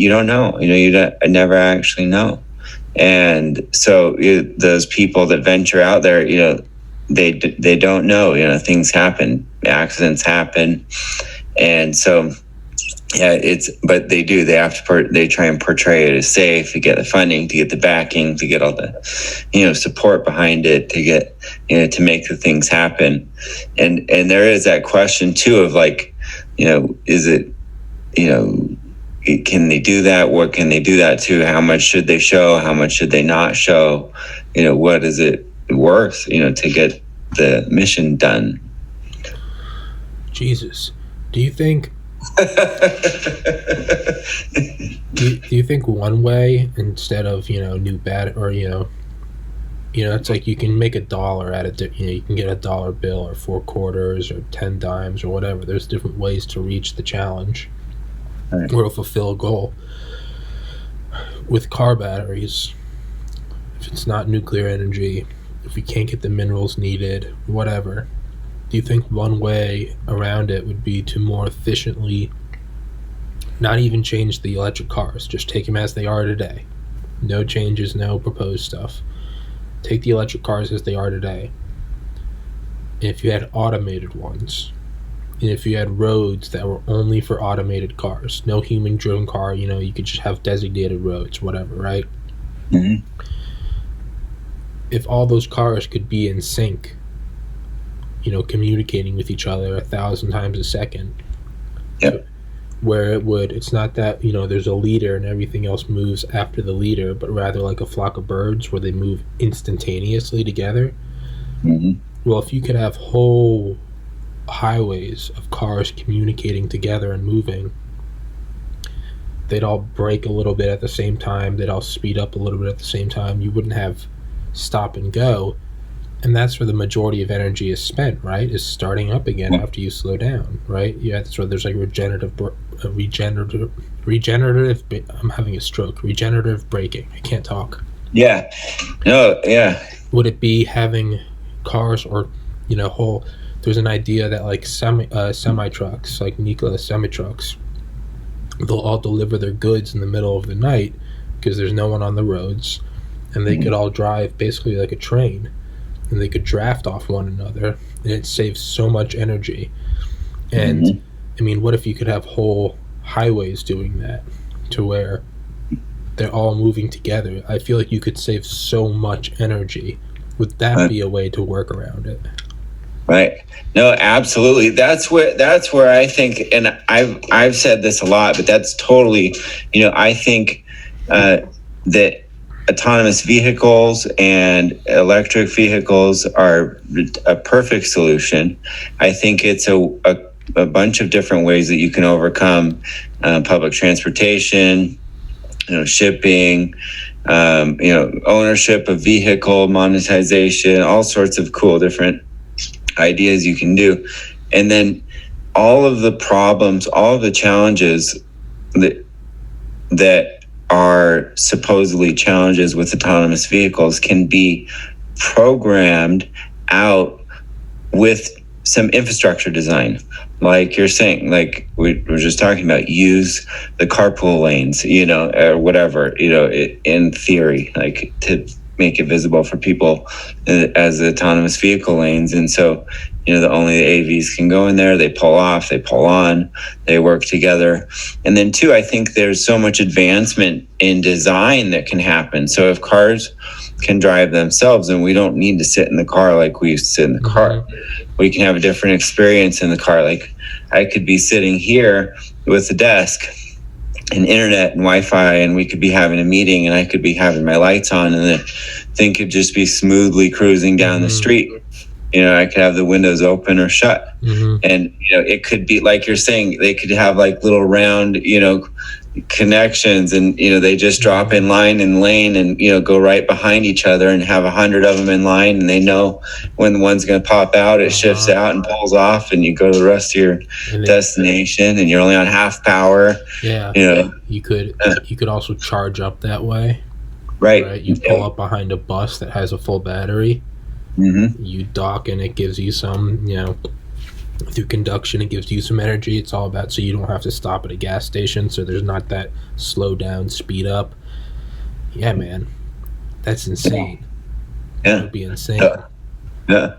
don't know. I never actually know. And so those people that venture out there, they don't know. Things happen, accidents happen, and so yeah, but they have to, they try and portray it as safe to get the funding, to get the backing, to get all the, support behind it, to get, to make the things happen. And there is that question too of like, is it, can they do that? What can they do that to? How much should they show? How much should they not show? What is it worth, to get the mission done? Jesus. Do you think do you think one way instead of new bat, or it's like you can make $1 out of it. You can get $1 bill or 4 quarters or 10 dimes or whatever. There's different ways to reach the challenge, right, or fulfill a goal. With car batteries, if it's not nuclear energy, if we can't get the minerals needed, whatever, do you think one way around it would be to more efficiently not even change the electric cars, just take them as they are today? No changes, no proposed stuff. Take the electric cars as they are today. And if you had automated ones, and if you had roads that were only for automated cars, no human-driven car, you could just have designated roads, whatever, right? Mm-hmm. If all those cars could be in sync, communicating with each other 1,000 times a second. Yep. Where it's not that, there's a leader and everything else moves after the leader, but rather like a flock of birds where they move instantaneously together. Mm-hmm. Well, if you could have whole highways of cars communicating together and moving, they'd all brake a little bit at the same time, they'd all speed up a little bit at the same time. You wouldn't have stop and go. And that's where the majority of energy is spent, right? Is starting up again after you slow down, right? Yeah, that's where there's like regenerative. I'm having a stroke. Regenerative braking. I can't talk. Yeah. No. Yeah. Would it be having cars or whole? There's an idea that like semi trucks, like Nikola semi trucks, they'll all deliver their goods in the middle of the night because there's no one on the roads, and they could all drive basically like a train. And they could draft off one another, and it saves so much energy. And I mean, what if you could have whole highways doing that, to where they're all moving together? I feel like you could save so much energy. Would that be a way to work around it? Right. No, absolutely. That's where I think, and I've said this a lot, but that's totally, I think that autonomous vehicles and electric vehicles are a perfect solution. I think it's a bunch of different ways that you can overcome public transportation, shipping, ownership of vehicle, monetization, all sorts of cool different ideas you can do. And then all of the problems, all of the challenges that are supposedly challenges with autonomous vehicles can be programmed out with some infrastructure design. Like you're saying, like we were just talking about, use the carpool lanes, or whatever, in theory, like to make it visible for people as autonomous vehicle lanes. And so, only the AVs can go in there. They pull off, they pull on, they work together. And then two, I think there's so much advancement in design that can happen. So if cars can drive themselves, and we don't need to sit in the car like we used to sit in the car, we can have a different experience in the car. Like I could be sitting here with a desk and internet and Wi-Fi, and we could be having a meeting, and I could be having my lights on, and the thing could just be smoothly cruising down the street. I could have the windows open or shut. And, it could be like you're saying, they could have like little round, connections, and, they just drop in line and lane and, go right behind each other and have 100 of them in line. And they know when the one's going to pop out, it shifts out and pulls off, and you go to the rest of your destination, and you're only on half power. Yeah. You could also charge up that way. Right. You pull up behind a bus that has a full battery. You dock, and it gives you some, through conduction, it gives you some energy. It's all about so you don't have to stop at a gas station, so there's not that slow down, speed up. Yeah, man. That's insane. Yeah. That would be insane. Yeah.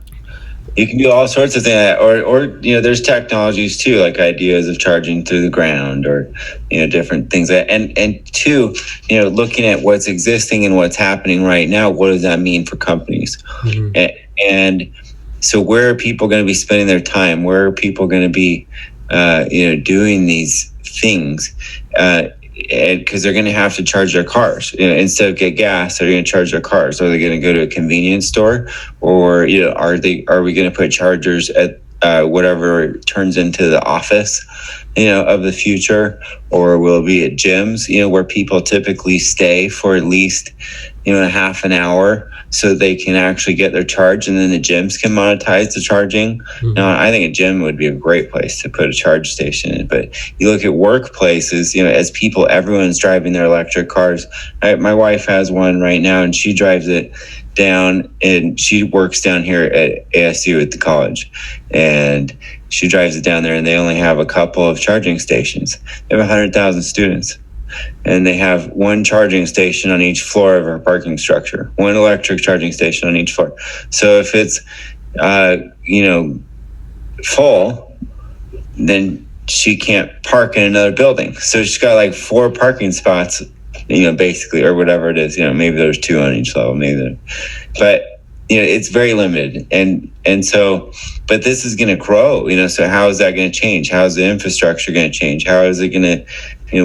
You can do all sorts of things, or there's technologies too, like ideas of charging through the ground, or different things. And two, looking at what's existing and what's happening right now. What does that mean for companies? Mm-hmm. And so, where are people going to be spending their time? Where are people going to be, doing these things? Because they're going to have to charge their cars instead of get gas. They're going to charge their cars. Are they going to go to a convenience store, or are we going to put chargers at whatever turns into the office of the future, or will it be at gyms where people typically stay for at least a half an hour so they can actually get their charge, and then the gyms can monetize the charging. Mm-hmm. Now, I think a gym would be a great place to put a charge station in, but you look at workplaces, as everyone's driving their electric cars. My wife has one right now, and she drives it down, and she works down here at ASU at the college, and she drives it down there, and they only have a couple of charging stations. They have 100,000 students. And they have one charging station on each floor of our parking structure, one electric charging station on each floor. So if it's, full, then she can't park in another building. So she's got like 4 parking spots, basically, or whatever it is. Maybe there's 2 on each level, but it's very limited. And so, but this is going to grow, so how is that going to change? How is the infrastructure going to change? How is it going to,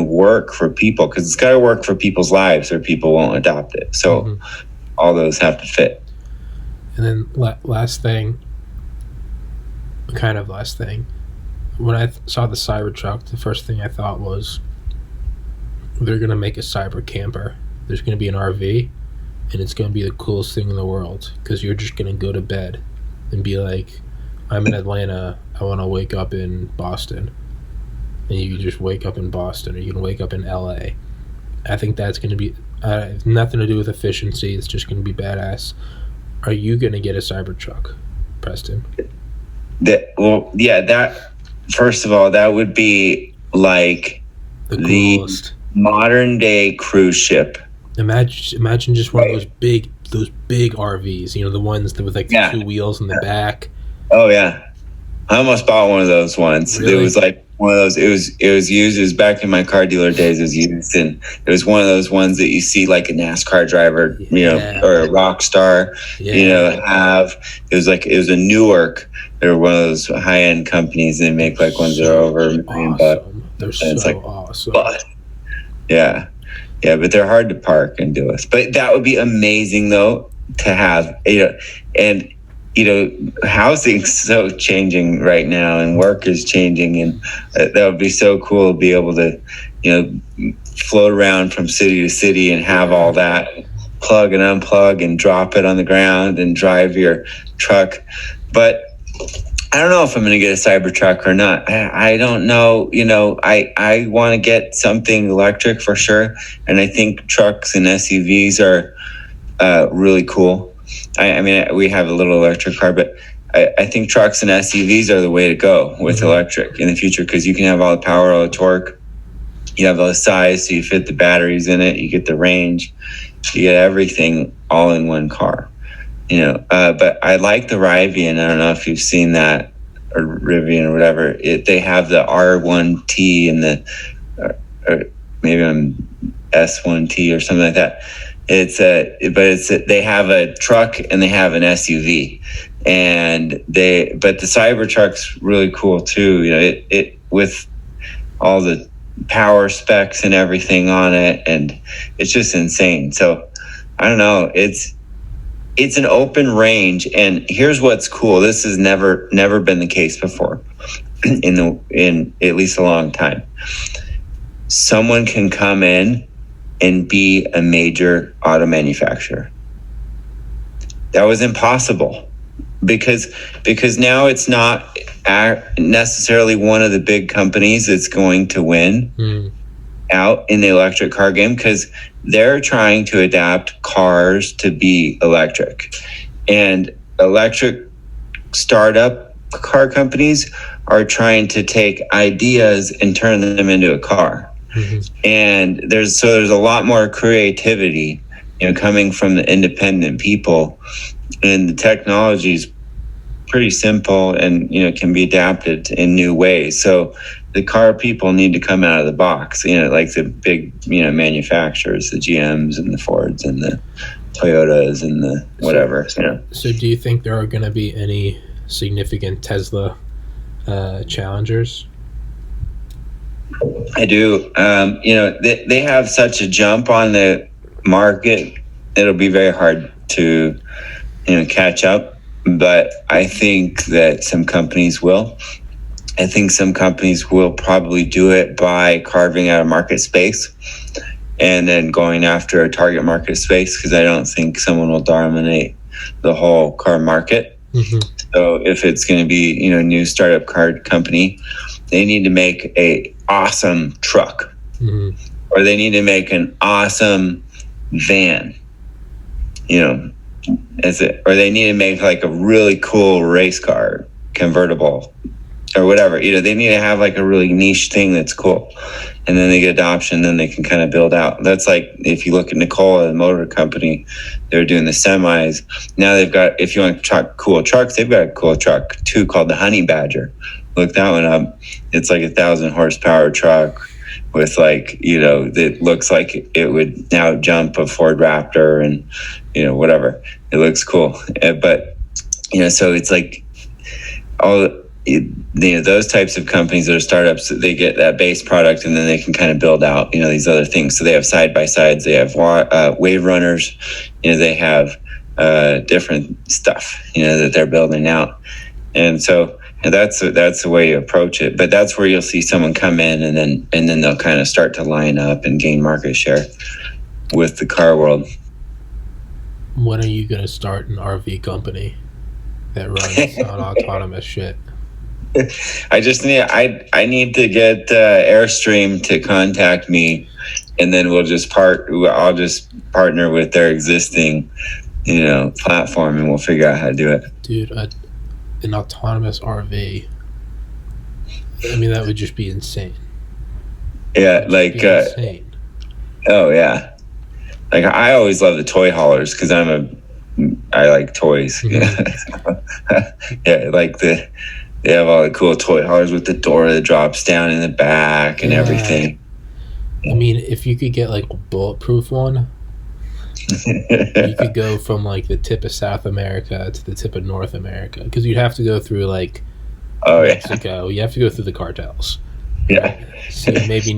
work for people? Because it's got to work for people's lives, or people won't adopt it. So all those have to fit. And then last thing, when I saw the Cybertruck, the first thing I thought was they're going to make a cyber camper. There's going to be an RV, and it's going to be the coolest thing in the world, because you're just going to go to bed and be like, I'm in Atlanta, I want to wake up in Boston. And you can just wake up in Boston, or you can wake up in LA. I think that's going to be nothing to do with efficiency. It's just going to be badass. Are you going to get a Cybertruck, Preston? That first of all, that would be like the modern day cruise ship. Imagine just one of those big RVs. The ones with like the 2 wheels in the back. Oh yeah, I almost bought one of those once. Really? It was like one of those. It was used. It was back in my car dealer days. It was used, and it was one of those ones that you see like a NASCAR driver, or a rock star, have. It was a Newark. They're one of those high end companies. They make like ones that are over $1 million bucks. They're so awesome. Yeah, but they're hard to park and do it. But that would be amazing though to have. And housing's so changing right now, and work is changing, and that would be so cool to be able to, float around from city to city and have all that, plug and unplug and drop it on the ground and drive your truck. But I don't know if I'm going to get a Cybertruck or not. I don't know. I want to get something electric for sure, and I think trucks and SUVs are really cool. I mean, we have a little electric car, but I think trucks and SUVs are the way to go with electric in the future, because you can have all the power, all the torque. You have all the size, so you fit the batteries in it. You get the range. You get everything all in one car. But I like the Rivian. I don't know if you've seen that, or Rivian or whatever. They have the R1T and the maybe I'm S1T or something like that. They have a truck and they have an SUV, but the Cybertruck's really cool too. It with all the power specs and everything on it, and it's just insane. So I don't know. It's an open range, and here's what's cool. This has never been the case before in at least a long time. Someone can come in and be a major auto manufacturer. That was impossible because now it's not necessarily one of the big companies that's going to win out in the electric car game, because they're trying to adapt cars to be electric, and electric startup car companies are trying to take ideas and turn them into a car. And there's a lot more creativity, coming from the independent people, and the technology's pretty simple and, can be adapted in new ways. So the car people need to come out of the box, like the big, manufacturers, the GMs and the Fords and the Toyotas and the whatever. So do you think there are going to be any significant Tesla challengers? I do. They have such a jump on the market. It'll be very hard to, catch up. But I think that some companies will. I think some companies will probably do it by carving out a market space and then going after a target market space, because I don't think someone will dominate the whole car market. Mm-hmm. So if it's going to be, a new startup car company, they need to make a awesome truck, mm-hmm. or they need to make an awesome van, or they need to make like a really cool race car convertible or whatever. They need to have like a really niche thing that's cool, and then they get adoption, then they can kind of build out. That's like if you look at Nikola, the motor company, they're doing the semis. Now they've got, if you want cool trucks, they've got a cool truck too called the Honey Badger. Look that one up. It's like 1,000 horsepower truck with like, that looks like it would now jump a Ford Raptor and, whatever. It looks cool. But, so it's like those types of companies that are startups, they get that base product and then they can kind of build out, these other things. So they have side-by-sides, they have wave runners, they have different stuff, that they're building out. And so, and that's the way you approach it. But that's where you'll see someone come in and then they'll kind of start to line up and gain market share with the car world. When are you going to start an RV company that runs on autonomous shit? I need to get Airstream to contact me, and then I'll just partner with their existing, platform, and we'll figure out how to do it. Dude, an autonomous RV. I mean, that would just be insane. Yeah, like insane. Oh yeah, like I always love the toy haulers because I like toys. Mm-hmm. Yeah, like they have all the cool toy haulers with the door that drops down in the back and everything. I mean, if you could get like a bulletproof one, you could go from like the tip of South America to the tip of North America, because you'd have to go through like Mexico. You have to go through the cartels. Yeah. So you maybe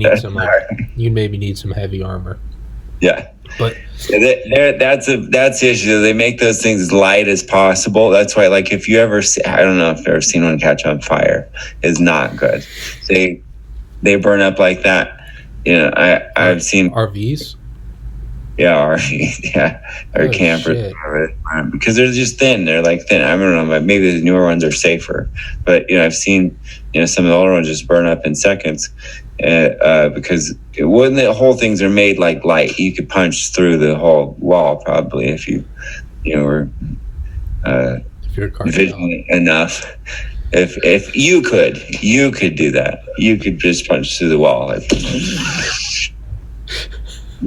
need some heavy armor. Yeah. But that's the issue. They make those things as light as possible. That's why, like, if you ever I don't know if you've ever seen one catch on fire, it's not good. They burn up like that. I've seen RVs. Yeah, RV, or campers, because they're just thin. They're like thin. I don't know, maybe the newer ones are safer, but I've seen some of the older ones just burn up in seconds, because when the whole things are made like light, you could punch through the whole wall probably if you were if you're vigilant enough. If you could do that. You could just punch through the wall. And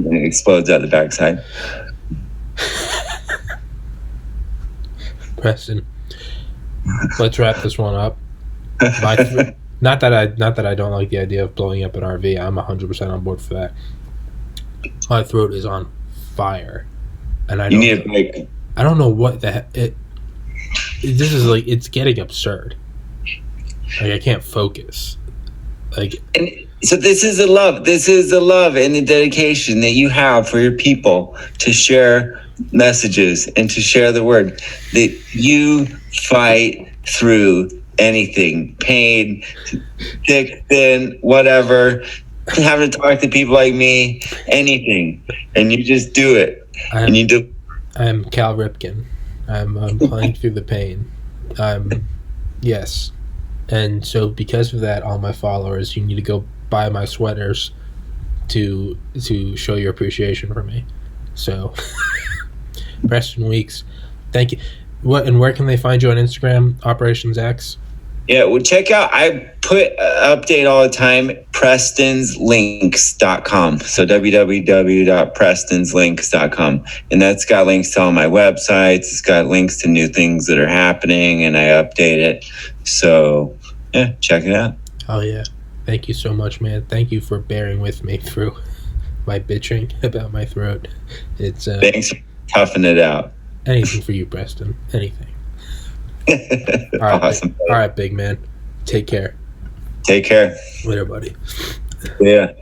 it explodes out the backside. Preston, let's wrap this one up. Not that I don't like the idea of blowing up an RV. I'm 100% on board for that. My throat is on fire, and I don't know what the heck this is like. It's getting absurd. Like, I can't focus. So this is the love. This is the love and the dedication that you have for your people to share messages and to share the word. That you fight through anything, pain, thick, thin, whatever, having to talk to people like me, anything, and you just do it. I'm Cal Ripken. I'm playing through the pain. Yes. And so because of that, all my followers, you need to go buy my sweaters to show your appreciation for me. So, Preston Weekes, thank you. Where can they find you on Instagram? Operations X? Yeah, well, check out. I update all the time. prestonslinks.com. So www.prestonslinks.com. And that's got links to all my websites. It's got links to new things that are happening, and I update it. So yeah, check it out. Oh yeah. Thank you so much, man. Thank you for bearing with me through my bitching about my throat. It's Thanks for toughing it out. Anything for you, Preston. Anything. All right, Awesome. All right, big man. Take care. Take care. Later, buddy. Yeah.